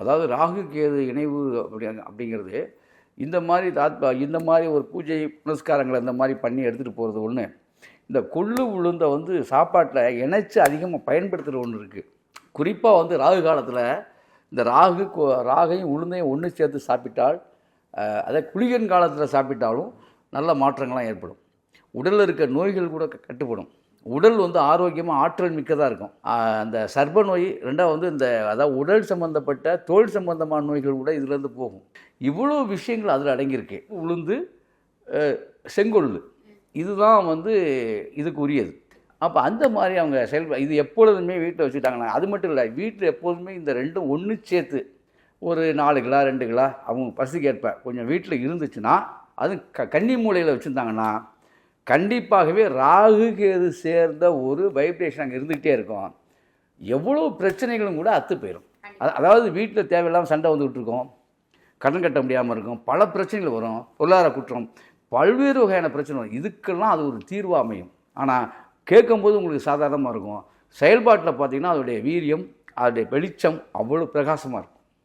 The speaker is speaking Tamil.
அதாவது ராகு கேது இணைவு அப்படிங்கிறது இந்த மாதிரி ஒரு பூஜை புனஸ்காரங்களை இந்த மாதிரி பண்ணி எடுத்துகிட்டு போகிறது ஒன்று. இந்த கொள்ளு உளுந்தை வந்து சாப்பாட்டில் இணைச்சி அதிகமாக பயன்படுத்துகிற ஒன்று இருக்குது. குறிப்பாக ராகு காலத்தில் இந்த ராகையும் உளுந்தையும் ஒன்று சேர்த்து சாப்பிட்டால், அதை குளிகன் காலத்தில் சாப்பிட்டாலும் நல்ல மாற்றங்கள்லாம் ஏற்படும். உடலில் இருக்க நோய்கள் கூட கட்டுப்படும். உடல் ஆரோக்கியமாக ஆற்றல் மிக்கதாக இருக்கும். அந்த சர்ப்ப நோய், ரெண்டாவது அதாவது உடல் சம்பந்தப்பட்ட தோல் சம்பந்தமான நோய்கள் கூட இதிலேருந்து போகும். இவ்வளோ விஷயங்கள் அதில் அடங்கியிருக்கு. உளுந்து, செங்கொள்ளு, இதுதான் இதுக்கு உரியது. அப்போ அந்த மாதிரி அவங்க இது எப்பொழுதுமே வீட்டில் வச்சுக்கிட்டாங்கன்னா, அது மட்டும் இல்லை, வீட்டில் எப்போதுமே இந்த ரெண்டும் ஒன்று சேர்த்து ஒரு 4 கிலோ 2 கிலோ அவங்க பசிக்கேற்ப கொஞ்சம் வீட்டில் இருந்துச்சுன்னா, அது கன்னி மூலையில் வச்சுருந்தாங்கன்னா கண்டிப்பாகவே ராகு கேது சேர்ந்த ஒரு வைப்ரேஷன் அங்கே இருந்துகிட்டே இருக்கும். எவ்வளோ பிரச்சனைகளும் கூட அத்து போயிடும். அதாவது வீட்டில் தேவையில்லாமல் சண்டை வந்துக்கிட்டு இருக்கோம், கடன் கட்ட முடியாமல் இருக்கும், பல பிரச்சனைகள் வரும், பொருளாதார குற்றம், பல்வேறு வகையான பிரச்சனை வரும். இதுக்கெல்லாம் அது ஒரு தீர்வாக அமையும். ஆனால் கேட்கும்போது உங்களுக்கு சாதாரணமாக இருக்கும். செயல்பாட்டில் பார்த்திங்கன்னா அதோடைய வீரியம், அதோடைய வெளிச்சம் அவ்வளோ பிரகாசமாக இருக்கும்.